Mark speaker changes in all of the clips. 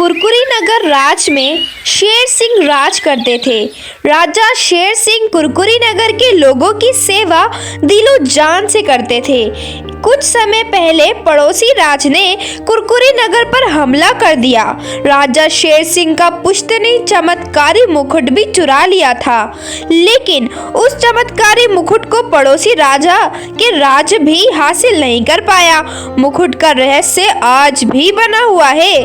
Speaker 1: कुरकुरी नगर राज में शेर सिंह राज करते थे। राजा शेर सिंह कुरकुरी नगर के लोगों की सेवा दिलो जान से करते थे। कुछ समय पहले पड़ोसी राज ने कुरकुरी नगर पर हमला कर दिया। राजा शेर सिंह का पुश्तनी चमत्कारी मुकुट भी चुरा लिया था, लेकिन उस चमत्कारी मुकुट को पड़ोसी राजा के राज भी हासिल नहीं कर पाया। मुकुट का रहस्य आज भी बना हुआ है।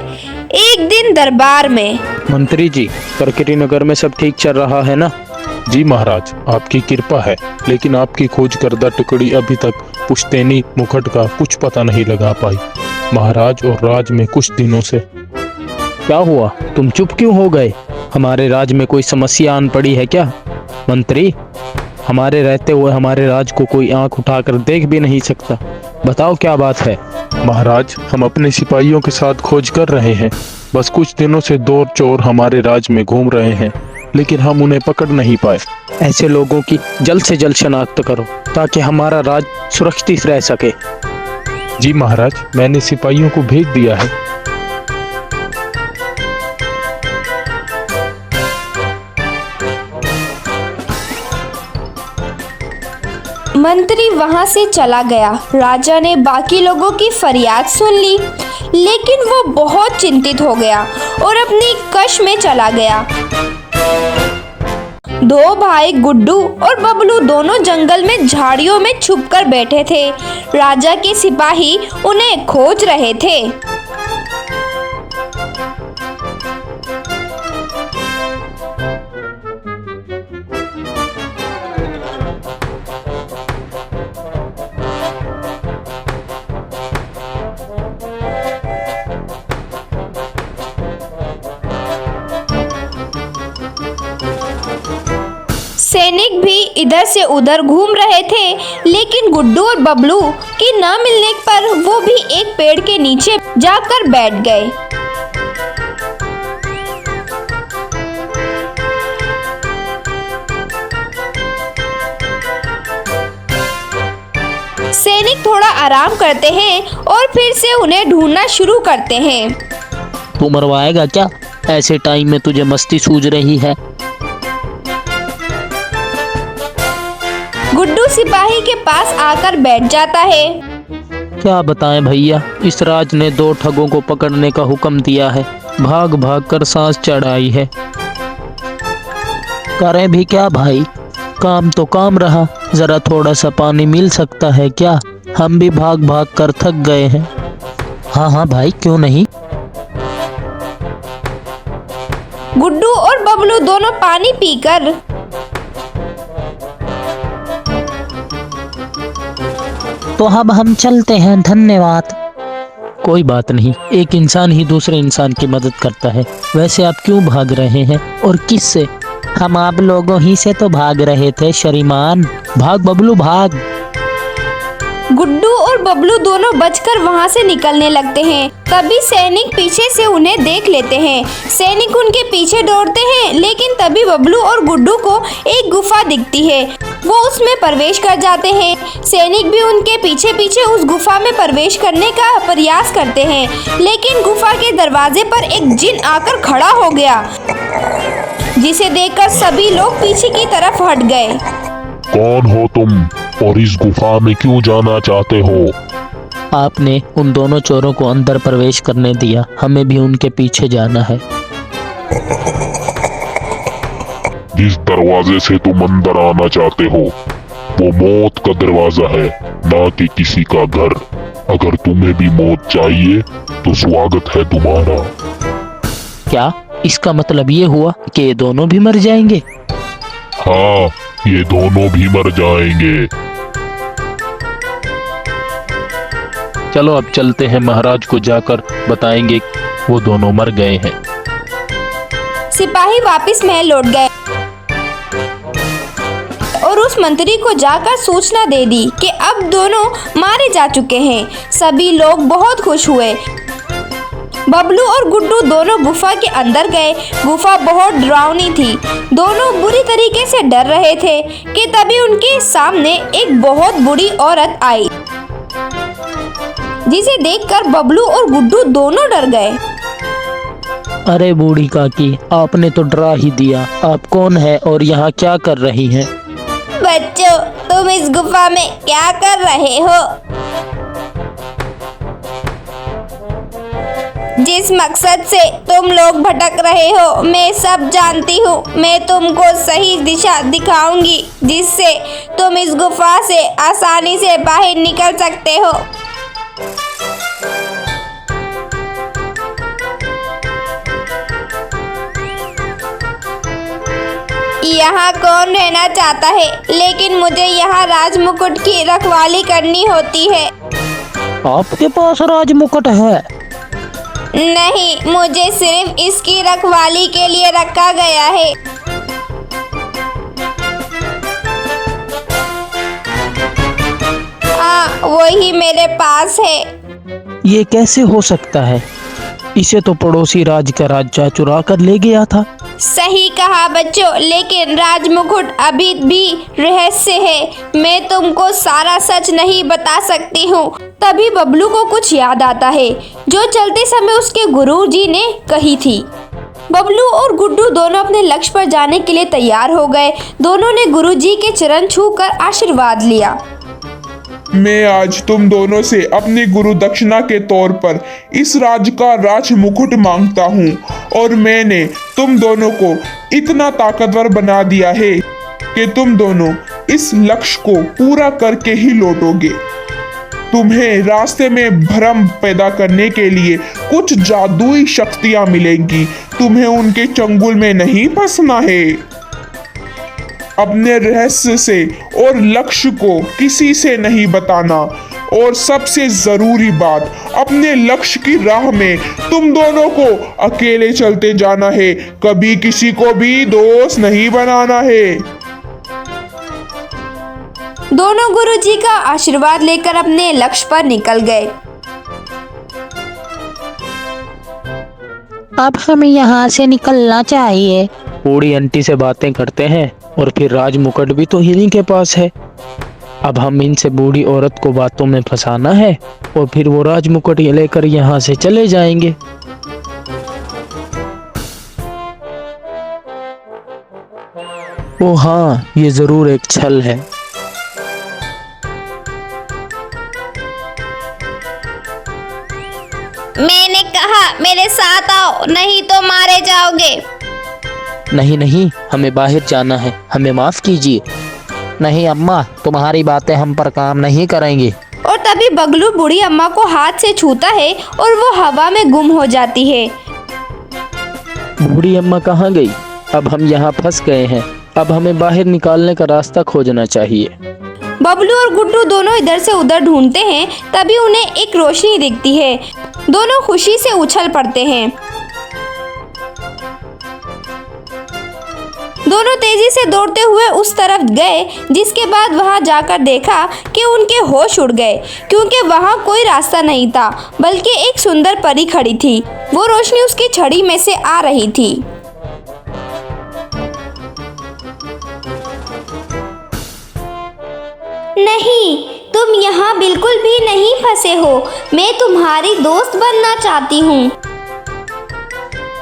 Speaker 1: एक दिन दरबार में,
Speaker 2: मंत्री जी, कुरकुरी नगर में सब ठीक चल रहा है ना?
Speaker 3: जी महाराज, आपकी कृपा है, लेकिन आपकी खोज करदा टुकड़ी अभी तक पुश्तैनी मुकुट का कुछ पता नहीं लगा पाई। महाराज और राज में कुछ दिनों से।
Speaker 2: क्या हुआ? तुम चुप क्यों हो गए? हमारे राज में कोई समस्या आन पड़ी है क्या? मंत्री, हमारे रहते हुए हमारे राज को कोई आंख उठाकर देख भी नहीं सकता। बताओ क्या बात है?
Speaker 3: महाराज, हम अपने सिपाहियों के साथ खोज कर रहे हैं। बस कुछ दिनों से दो चोर हमारे राज में घूम रहे हैं, लेकिन हम उन्हें पकड़ नहीं पाए।
Speaker 2: ऐसे लोगों की जल्द से जल्द शनाख्त करो ताकि हमारा राज सुरक्षित रह सके।
Speaker 3: जी महाराज, मैंने सिपाहियों को भेज दिया है।
Speaker 1: मंत्री वहां से चला गया। राजा ने बाकी लोगों की फरियाद सुन ली, लेकिन वो बहुत चिंतित हो गया और अपनी कश में चला गया। दो भाई गुड्डू और बबलू दोनों जंगल में झाड़ियों में छुपकर बैठे थे। राजा के सिपाही उन्हें खोज रहे थे। सैनिक भी इधर से उधर घूम रहे थे, लेकिन गुड्डू और बबलू की न मिलने पर वो भी एक पेड़ के नीचे जाकर बैठ गए। सैनिक थोड़ा आराम करते हैं और फिर से उन्हें ढूंढना शुरू करते हैं।
Speaker 2: तू मरवाएगा क्या? ऐसे टाइम में तुझे मस्ती सूझ रही है?
Speaker 1: गुड्डू सिपाही के पास आकर बैठ जाता है।
Speaker 2: क्या बताएं भैया, इस राज ने दो ठगों को पकड़ने का हुक्म दिया है। भाग भाग कर सांस चढ़ाई है। करें भी क्या भाई? काम तो काम रहा। जरा थोड़ा सा पानी मिल सकता है क्या? हम भी भाग भाग कर थक गए हैं। हाँ हाँ भाई, क्यों नहीं।
Speaker 1: गुड्डू और बबलू दोनों पानी पीकर
Speaker 2: तो अब हम चलते हैं, धन्यवाद। कोई बात नहीं, एक इंसान ही दूसरे इंसान की मदद करता है। वैसे आप क्यों भाग रहे हैं और किससे? हम आप लोगों ही से तो भाग रहे थे श्रीमान। भाग बबलू भाग।
Speaker 1: गुड्डू और बबलू दोनों बचकर वहां से निकलने लगते हैं। तभी सैनिक पीछे से उन्हें देख लेते हैं। सैनिक उनके पीछे दौड़ते हैं, लेकिन तभी बबलू और गुड्डू को एक गुफा दिखती है। वो उसमें प्रवेश कर जाते हैं। सैनिक भी उनके पीछे पीछे उस गुफा में प्रवेश करने का प्रयास करते हैं, लेकिन गुफा के दरवाजे पर एक जिन आकर खड़ा हो गया, जिसे देखकर सभी लोग पीछे की तरफ हट गए।
Speaker 3: कौन हो तुम और इस गुफा में क्यों जाना चाहते हो?
Speaker 2: आपने उन दोनों चोरों को अंदर प्रवेश करने दिया, हमें भी उनके पीछे जाना है।
Speaker 3: जिस दरवाजे से तुम अंदर आना चाहते हो वो मौत का दरवाजा है, ना कि किसी का घर। अगर तुम्हें भी मौत चाहिए तो स्वागत है तुम्हारा।
Speaker 2: क्या इसका मतलब ये हुआ कि ये दोनों भी मर जाएंगे?
Speaker 3: हाँ, ये दोनों भी मर जाएंगे।
Speaker 2: चलो अब चलते हैं, महाराज को जाकर बताएंगे वो दोनों मर गए हैं।
Speaker 1: सिपाही वापस महल लौट गए और उस मंत्री को जाकर सूचना दे दी कि अब दोनों मारे जा चुके हैं। सभी लोग बहुत खुश हुए। बबलू और गुड्डू दोनों गुफा के अंदर गए। गुफा बहुत डरावनी थी। दोनों बुरी तरीके से डर रहे थे कि तभी उनके सामने एक बहुत बुरी औरत आई, जिसे देखकर बबलू और गुड्डू दोनों डर गए।
Speaker 2: अरे बूढ़ी काकी, आपने तो डरा ही दिया। आप कौन है और यहाँ क्या कर रही हैं?
Speaker 1: बच्चों, तुम इस गुफा में क्या कर रहे हो? जिस मकसद से तुम लोग भटक रहे हो मैं सब जानती हूँ। मैं तुमको सही दिशा दिखाऊंगी जिससे तुम इस गुफा से आसानी से बाहर निकल सकते हो। यहाँ कौन रहना चाहता है, लेकिन मुझे यहाँ राजमुकुट की रखवाली करनी होती है।
Speaker 2: आपके पास राजमुकुट है?
Speaker 1: नहीं, मुझे सिर्फ इसकी रखवाली के लिए रखा गया है। हाँ, वही मेरे पास है।
Speaker 2: ये कैसे हो सकता है? इसे तो पड़ोसी राज का राजा चुरा कर ले गया था।
Speaker 1: सही कहा बच्चों, लेकिन राजमुकुट अभी भी रहस्य है। मैं तुमको सारा सच नहीं बता सकती हूँ। तभी बबलू को कुछ याद आता है जो चलते समय उसके गुरुजी ने कही थी। बबलू और गुड्डू दोनों अपने लक्ष्य पर जाने के लिए तैयार हो गए। दोनों ने गुरुजी के चरण छूकर आशीर्वाद लिया।
Speaker 4: मैं आज तुम दोनों से अपनी गुरु दक्षिणा के तौर पर इस राज का राज मुकुट मांगता हूँ और मैंने तुम दोनों को इतना ताकतवर बना दिया है कि तुम दोनों इस लक्ष्य को पूरा करके ही लौटोगे। तुम्हें रास्ते में भ्रम पैदा करने के लिए कुछ जादुई शक्तियां मिलेंगी। तुम्हें उनके चंगुल में नहीं फंसना है। अपने रहस्य से और लक्ष्य को किसी से नहीं बताना, और सबसे जरूरी बात, अपने लक्ष्य की राह में तुम दोनों को अकेले चलते जाना है। कभी किसी को भी दोस्त नहीं बनाना है।
Speaker 1: दोनों गुरुजी का आशीर्वाद लेकर अपने लक्ष्य पर निकल गए।
Speaker 2: अब हमें यहाँ से निकलना चाहिए। बूढ़ी आंटी से बातें करते हैं और फिर राजमुकुट भी तो इन्हीं के पास है। अब हम इनसे बूढ़ी औरत को बातों में फंसाना है और फिर वो राजमुकुट लेकर यहाँ से चले जाएंगे। ओ हाँ, ये जरूर एक छल है।
Speaker 1: मैंने कहा मेरे साथ आओ, नहीं तो मारे जाओगे।
Speaker 2: नहीं नहीं, हमें बाहर जाना है, हमें माफ कीजिए। नहीं अम्मा, तुम्हारी बातें हम पर काम नहीं करेंगी।
Speaker 1: और तभी बगलू बूढ़ी अम्मा को हाथ से छूता है और वो हवा में गुम हो जाती है।
Speaker 2: बूढ़ी अम्मा कहाँ गई? अब हम यहाँ फंस गए हैं। अब हमें बाहर निकालने का रास्ता खोजना चाहिए।
Speaker 1: बबलू और गुड्डू दोनों इधर से उधर ढूंढते हैं। तभी उन्हें एक रोशनी दिखती है। दोनों खुशी से उछल पड़ते हैं। दोनों तेजी से दौड़ते हुए उस तरफ गए, जिसके बाद वहां जाकर देखा कि उनके होश उड़ गए, क्योंकि वहां कोई रास्ता नहीं था, बल्कि एक सुंदर परी खड़ी थी। वो रोशनी उसकी छड़ी में से आ रही थी। नहीं, तुम यहाँ बिल्कुल भी नहीं फंसे हो। मैं तुम्हारी दोस्त बनना चाहती हूँ।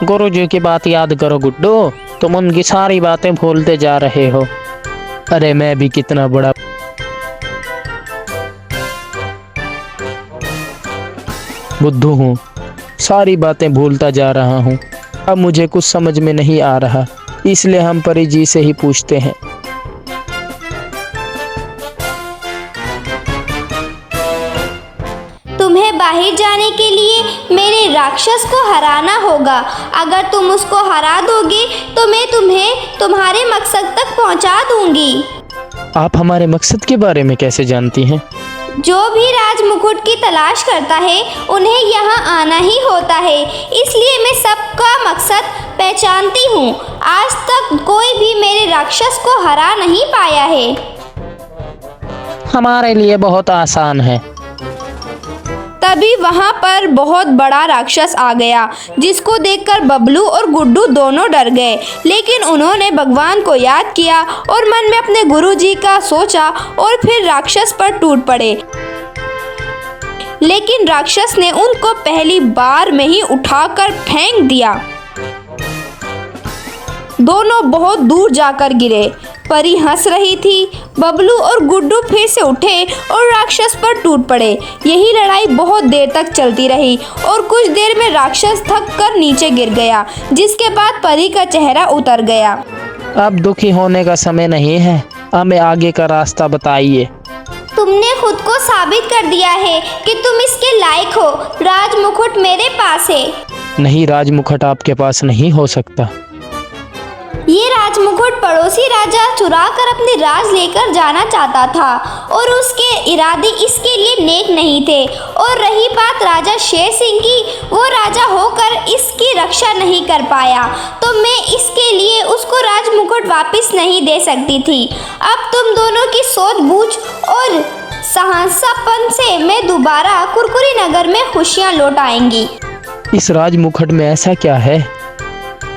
Speaker 2: गुरुजी की बात याद करो गुड्डू, तुम उनकी सारी बातें भूलते जा रहे हो। अरे मैं भी कितना बड़ा बुद्धू हूँ, सारी बातें भूलता जा रहा हूँ। अब मुझे कुछ समझ में नहीं आ रहा, इसलिए हम परी जी से ही पूछते हैं।
Speaker 1: तुम्हें बाहर जाने के लिए मेरे राक्षस को हराना होगा। अगर तुम उसको हरा दोगे तो मैं तुम्हें तुम्हारे मकसद तक पहुंचा दूंगी।
Speaker 2: आप हमारे मकसद के बारे में कैसे जानती हैं?
Speaker 1: जो भी राजमुकुट की तलाश करता है उन्हें यहाँ आना ही होता है, इसलिए मैं सबका मकसद पहचानती हूँ। आज तक कोई भी मेरे राक्षस को हरा नहीं पाया है।
Speaker 2: हमारे लिए बहुत आसान है।
Speaker 1: तभी वहां पर बहुत बड़ा राक्षस आ गया, जिसको देखकर बबलू और गुड्डू दोनों डर गए। लेकिन उन्होंने भगवान को याद किया और मन में अपने गुरुजी का सोचा और फिर राक्षस पर टूट पड़े। लेकिन राक्षस ने उनको पहली बार में ही उठाकर फेंक दिया। दोनों बहुत दूर जाकर गिरे। परी हंस रही थी। बबलू और गुड्डू फिर से उठे और राक्षस पर टूट पड़े। यही लड़ाई बहुत देर तक चलती रही और कुछ देर में राक्षस थक कर नीचे गिर गया, जिसके बाद परी का चेहरा उतर गया।
Speaker 2: अब दुखी होने का समय नहीं है, हमें आगे का रास्ता बताइए।
Speaker 1: तुमने खुद को साबित कर दिया है कि तुम इसके लायक हो। राजमुकुट मेरे पास है।
Speaker 2: नहीं, राजमुकुट आपके पास नहीं हो सकता।
Speaker 1: ये राजमुकुट पड़ोसी राजा चुरा कर अपने राज लेकर जाना चाहता था और उसके इरादे इसके लिए नेक नहीं थे। और रही बात राजा शेर सिंह की, वो राजा होकर इसकी रक्षा नहीं कर पाया, तो मैं इसके लिए उसको राजमुकुट वापस नहीं दे सकती थी। अब तुम दोनों की सूझबूझ और साहसपन से मैं दोबारा कुरकुरी नगर में खुशियाँ लौट आएंगी।
Speaker 2: इस राजमुकुट में ऐसा क्या है?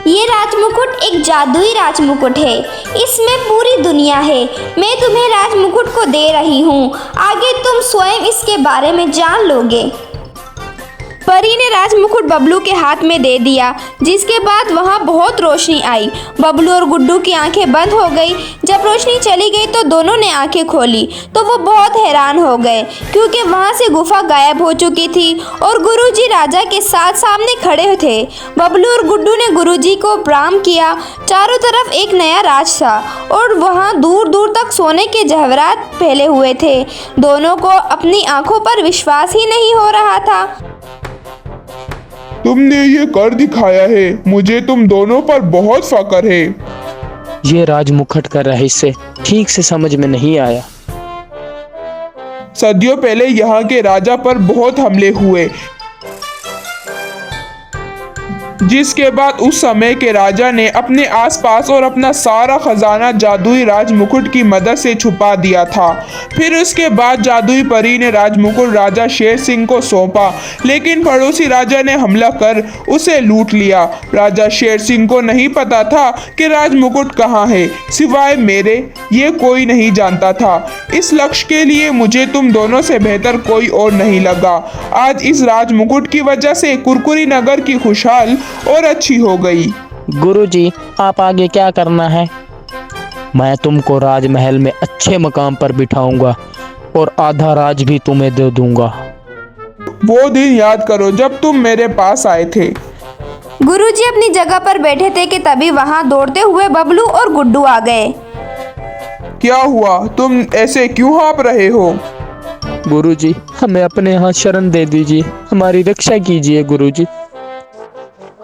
Speaker 1: ये राजमुकुट एक जादुई राजमुकुट है। इसमें पूरी दुनिया है। मैं तुम्हें राजमुकुट को दे रही हूँ। आगे तुम स्वयं इसके बारे में जान लोगे। परी ने राजमुकुट बबलू के हाथ में दे दिया, जिसके बाद वहाँ बहुत रोशनी आई। बबलू और गुड्डू की आंखें बंद हो गई। जब रोशनी चली गई तो दोनों ने आंखें खोली तो वो बहुत हैरान हो गए, क्योंकि वहाँ से गुफा गायब हो चुकी थी और गुरुजी राजा के साथ सामने खड़े थे। बबलू और गुड्डू ने गुरुजी को प्रणाम किया। चारों तरफ एक नया राज था और वहाँ दूर दूर तक सोने के जवाहरात फैले हुए थे। दोनों को अपनी आंखों पर विश्वास ही नहीं हो रहा था।
Speaker 4: तुमने ये कर दिखाया है। मुझे तुम दोनों पर बहुत फख्र है।
Speaker 2: ये राजमुकुट का रहस्य ठीक से समझ में नहीं आया।
Speaker 4: सदियों पहले यहाँ के राजा पर बहुत हमले हुए, जिसके बाद उस समय के राजा ने अपने आसपास और अपना सारा खजाना जादुई राजमुकुट की मदद से छुपा दिया था। फिर उसके बाद जादुई परी ने राजमुकुट राजा शेर सिंह को सौंपा, लेकिन पड़ोसी राजा ने हमला कर उसे लूट लिया। राजा शेर सिंह को नहीं पता था कि राजमुकुट कहाँ है, सिवाय मेरे ये कोई नहीं जानता था। इस लक्ष्य के लिए मुझे तुम दोनों से बेहतर कोई और नहीं लगा। आज इस राजमुकुट की वजह से कुरकुरी नगर की खुशहाल और अच्छी हो गई।
Speaker 2: गुरुजी, आप आगे क्या करना है? मैं तुमको राजमहल में अच्छे मकाम पर बिठाऊंगा और आधा राज भी तुम्हें दे दूंगा।
Speaker 4: वो दिन याद करो जब तुम मेरे पास आए थे।
Speaker 1: गुरुजी अपनी जगह पर बैठे थे कि तभी वहां दौड़ते हुए बबलू और गुड्डू आ गए।
Speaker 4: क्या हुआ? तुम ऐसे क्यों हाँप रहे हो?
Speaker 2: गुरुजी, हमें अपने यहाँ शरण दे दीजिए, हमारी रक्षा कीजिए गुरुजी।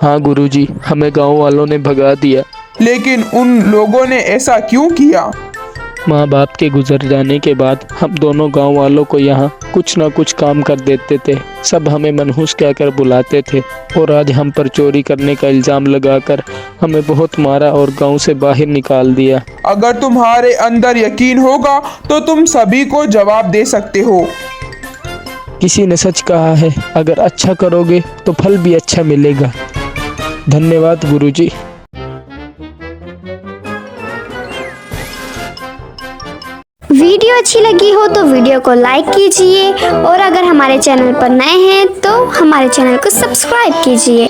Speaker 2: हाँ गुरुजी, हमें गांव वालों ने भगा दिया।
Speaker 4: लेकिन उन लोगों ने ऐसा क्यों किया?
Speaker 2: माँ बाप के गुजर जाने के बाद हम दोनों गांव वालों को यहाँ कुछ ना कुछ काम कर देते थे। सब हमें मनहूस कहकर बुलाते थे और आज हम पर चोरी करने का इल्ज़ाम लगाकर हमें बहुत मारा और गांव से बाहर निकाल दिया।
Speaker 4: अगर तुम्हारे अंदर यकीन होगा तो तुम सभी को जवाब दे सकते हो।
Speaker 2: किसी ने सच कहा है, अगर अच्छा करोगे तो फल भी अच्छा मिलेगा। धन्यवाद गुरुजी।
Speaker 5: वीडियो अच्छी लगी हो तो वीडियो को लाइक कीजिए और अगर हमारे चैनल पर नए हैं तो हमारे चैनल को सब्सक्राइब कीजिए।